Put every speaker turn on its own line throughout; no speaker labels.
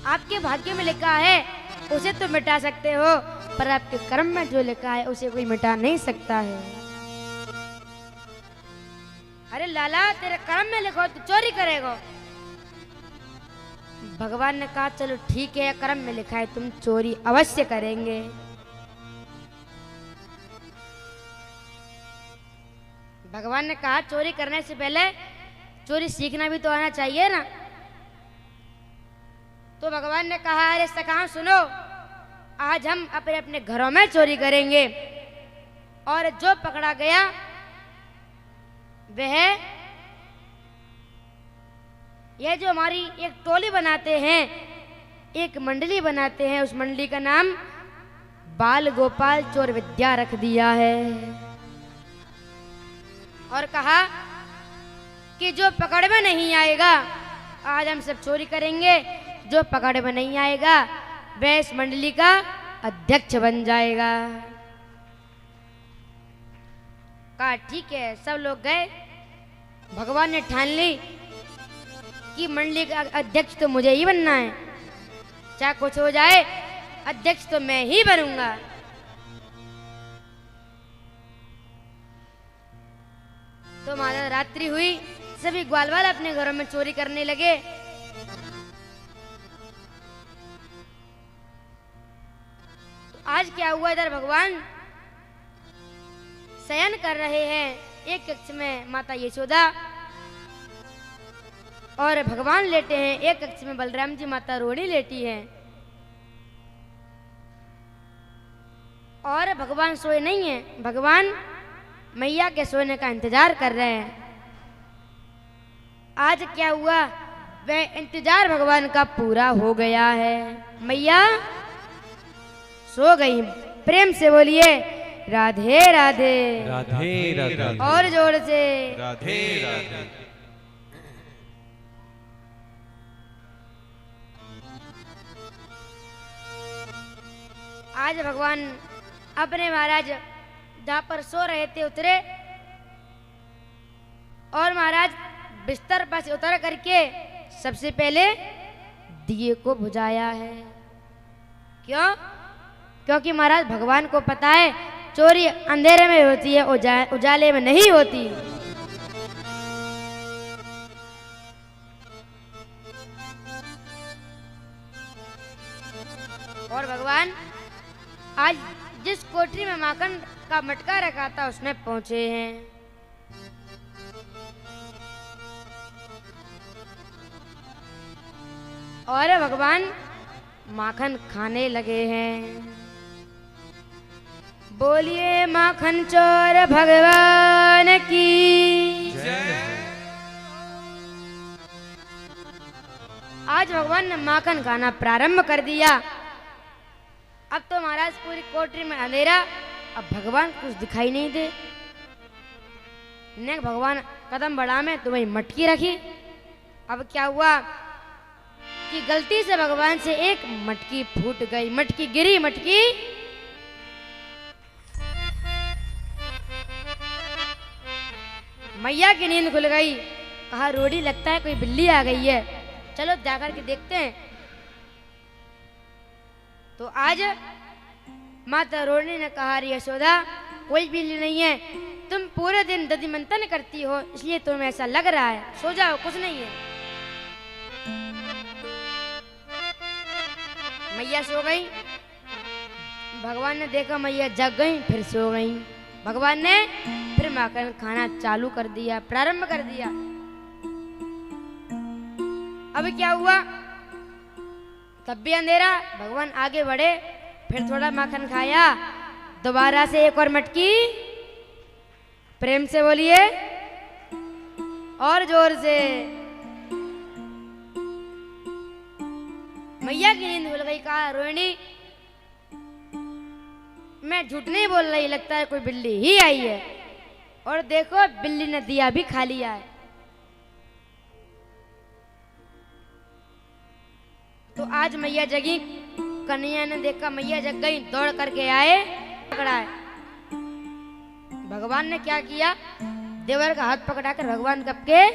आपके भाग्य में लिखा है उसे तो मिटा सकते हो, पर आपके कर्म में जो लिखा है उसे कोई मिटा नहीं सकता है। अरे लाला, तेरे कर्म में लिखो तो चोरी करेगा। भगवान ने कहा चलो ठीक है, कर्म में लिखा है तुम चोरी अवश्य करेंगे। भगवान ने कहा चोरी करने से पहले चोरी सीखना भी तो आना चाहिए ना। तो भगवान ने कहा अरे सखा सुनो, आज हम अपने अपने घरों में चोरी करेंगे और जो पकड़ा गया वह, यह जो हमारी एक टोली बनाते हैं, एक मंडली बनाते हैं, उस मंडली का नाम बाल गोपाल चोर विद्या रख दिया है। और कहा कि जो पकड़ में नहीं आएगा आज हम सब चोरी करेंगे, जो पकड़ में नहीं आएगा वह इस मंडली का अध्यक्ष बन जाएगा। कहा ठीक है, सब लोग गए। भगवान ने ठान ली कि मंडली का अध्यक्ष तो मुझे ही बनना है, चाहे कुछ हो जाए अध्यक्ष तो मैं ही बनूंगा। तो माता रात्रि हुई, सभी ग्वालवाल अपने घरों में चोरी करने लगे। तो आज क्या हुआ, इधर भगवान शयन कर रहे हैं, एक कक्ष में माता यशोदा और भगवान लेटे हैं, एक कक्ष में बलराम जी माता रोहिणी लेटी हैं। और भगवान सोए नहीं हैं, भगवान मैया के सोने का इंतजार कर रहे हैं। आज क्या हुआ, वह इंतजार भगवान का पूरा हो गया है। मैया सो गई। प्रेम से बोलिए राधे राधे।
राधे राधे।
और जोर से
राधे राधे।
आज भगवान अपने महाराज जहाँ पर सो रहे थे उतरे, और महाराज बिस्तर पर से उतर करके सबसे पहले दिए को बुझाया है। क्यों? क्योंकि महाराज भगवान को पता है चोरी अंधेरे में होती है, उजाले में नहीं होती। और भगवान आज जिस कोठरी में माखन का मटका रखा था उसमें पहुंचे हैं। और भगवान माखन खाने लगे हैं। बोलिए माखन चोर भगवान की
जय।
आज भगवान ने माखन खाना प्रारंभ कर दिया। अब तो महाराज पूरी कोठरी में अंधेरा, अब भगवान कुछ दिखाई नहीं दे। ने भगवान कदम बढ़ा में तो वही मटकी रखी। अब क्या हुआ कि गलती से भगवान से एक मटकी फूट गई, मटकी गिरी, मटकी मैया की नींद खुल गई। कहा रोड़ी लगता है कोई बिल्ली आ गई है, चलो जाकर के देखते हैं। तो आज माता रोहिणी ने कहा यशोदा कोई बिल्ली नहीं है, तुम पूरे दिन दधि मंथन करती हो इसलिए तुम्हें ऐसा लग रहा है, सो जाओ कुछ नहीं है। मैया सो गई। भगवान ने देखा मैया जग गई, फिर सो गई। भगवान ने फिर माखन खाना चालू कर दिया, प्रारंभ कर दिया। अब क्या हुआ, तब भी अंधेरा। भगवान आगे बढ़े, फिर थोड़ा माखन खाया, दोबारा से एक और मटकी। प्रेम से बोलिए और जोर से। मैया की नींद भूल गई। कहा रोहिणी मैं झूठ नहीं बोल रही, लगता है कोई बिल्ली ही आई है। और देखो बिल्ली ने दिया भी खा लिया है। तो आज मैया जगी। कन्हैया ने देखा मैया जग गई, दौड़ करके आए, पकड़ा है। भगवान ने क्या किया, देवर का हाथ पकड़ाकर भगवान कब के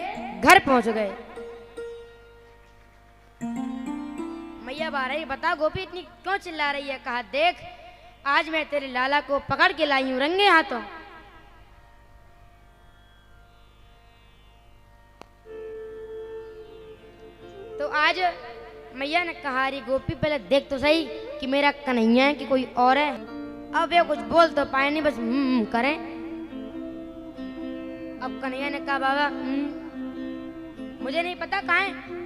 घर पहुंच गए। मैया बाहर आई, बता गोपी इतनी क्यों चिल्ला रही है? कहा देख, आज मैं तेरे लाला को पकड़ के लाई हूं रंगे हाथों। तो आज मैया ने कहा अरे गोपी पहले देख तो सही कि मेरा कन्हैया है कि कोई और है। अब वे कुछ बोल तो पाए नहीं, बस करें। अब कन्हैया ने कहा बाबा मुझे नहीं पता कहाँ है।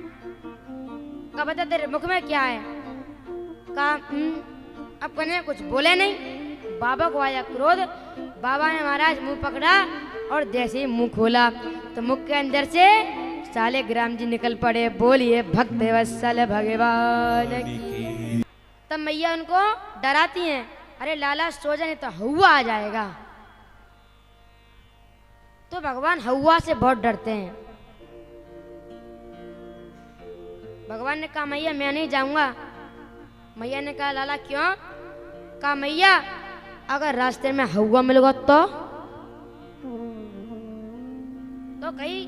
कहा बता तेरे मुख में क्या है? कहा अब कन्हैया कुछ बोले नहीं। बाबा को आया क्रोध। बाबा ने महाराज मुंह पकड़ा और जैसे ही मुंह खोला तो मुख के अंदर से शालिग्राम जी निकल पड़े। बोलिए भक्त वत्सल भगवान की। तब मैया उनको डराती हैं, अरे लाला सो जा नहीं तो हवा आ जाएगा। तो भगवान हवा से बहुत डरते हैं। भगवान ने कहा मैया मैं नहीं जाऊंगा। मैया ने कहा लाला क्यों? कहा मैया अगर रास्ते में हवा मिलेगा तो कहीं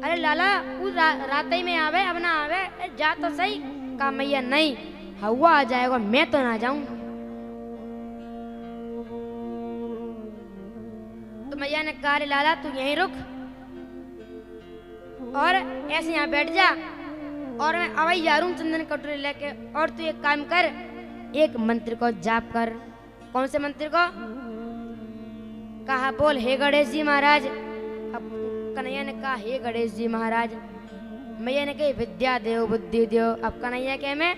अरे लाला उस रात ही में आवे अब ना आवे, जा तो सही। कहा मैया नहीं, हवा आ जाएगा, मैं तो ना जाऊं। तो मैया ने कहा लाला तू यहीं रुक और ऐसे यहाँ बैठ जा और मैं अवई जा रहा हूं चंदन कटोरी लेके। और तू एक काम कर, एक मंत्र को जाप कर। कौन से मंत्र को? कहा बोल हे गणेश जी महाराज। अब कन्हैया ने कहा हे गणेश जी महाराज। मैया ने कही विद्या देव बुद्धि देव। अब कन्हैया कहे मैं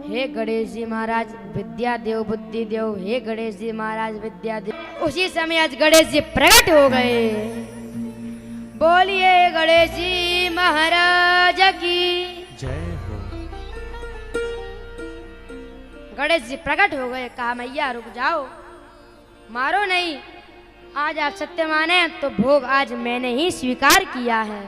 हे गणेश जी महाराज विद्या देव बुद्धि देव, हे गणेश जी महाराज विद्या देव। उसी समय आज गणेश जी प्रकट हो गए। बोलिए गणेश जी महाराज की
जय हो।
गणेश जी प्रकट हो गए। कहा मैया रुक जाओ, मारो नहीं। आज आप सत्य माने तो भोग आज मैंने ही स्वीकार किया है।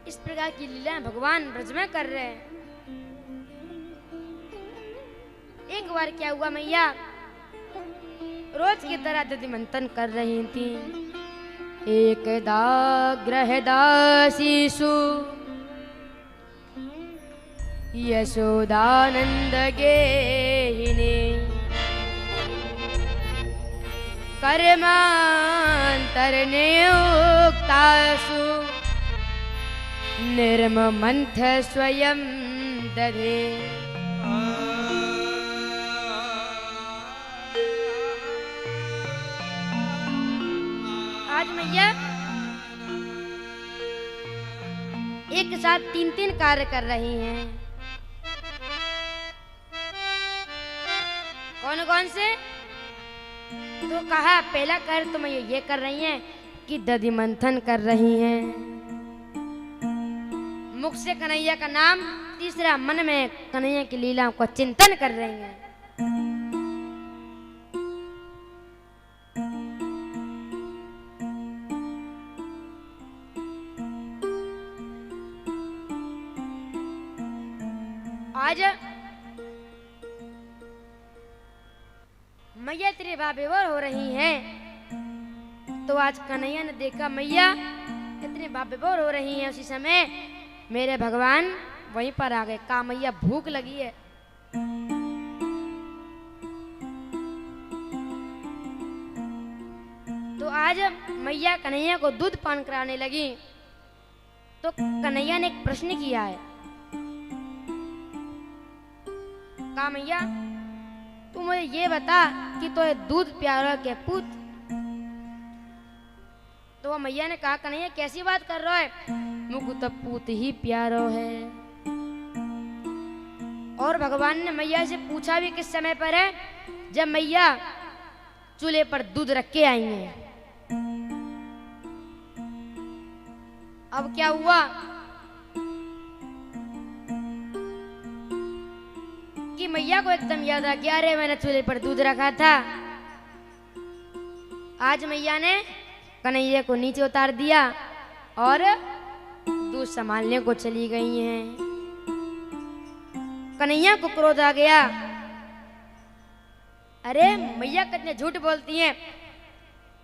इस प्रकार की लीला भगवान ब्रज में कर रहे हैं। एक बार क्या हुआ, मैया रोज की तरह दधि मंथन कर रही थी। एकदा गृहदासीषु यशोदानंद गेहिनी कर्मांतरनियुक्तासु निर्ममंथ स्वयं दधे। आज मैया एक साथ तीन तीन कार्य कर रही हैं। कौन कौन से? तो कहा पहला कार्य तो मैं ये कर रही हैं कि दधि मंथन कर रही हैं, मुख से कन्हैया का नाम, तीसरा मन में कन्हैया की लीलाओं का चिंतन कर रही हैं। आज मैया तेरे बाबेवर हो रही हैं। तो आज कन्हैया ने देखा मैया इतने बाबेवर हो रही हैं, उसी समय मेरे भगवान वहीं पर आ गए। कहा मैया भूख लगी है। तो आज मैया कन्हैया को दूध पान कराने लगी। तो कन्हैया ने एक प्रश्न किया है। कहा मैया तू मुझे ये बता कि तो दूध प्यारा के पूत। तो मैया ने कहा कन्हैया कैसी बात कर रहा है? मुझको तो पूत ही प्यारो है। और भगवान ने मैया से पूछा भी किस समय पर है? जब मैया चूल्हे पर दूध रख के आई हैं। अब क्या हुआ कि मैया को एकदम याद आ गया, अरे मैंने चूल्हे पर दूध रखा था। आज मैया ने कन्हैया को नीचे उतार दिया और दूध संभालने को चली गई हैं। कन्हैया को क्रोध आ गया, अरे मैया कितने झूठ बोलती हैं।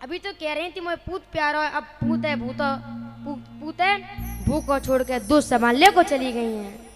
अभी तो कह रही थी मुझे पूत प्यारा है, अब पूत है भूत, पूत है भूख को छोड़ के दूध संभालने को चली गई हैं।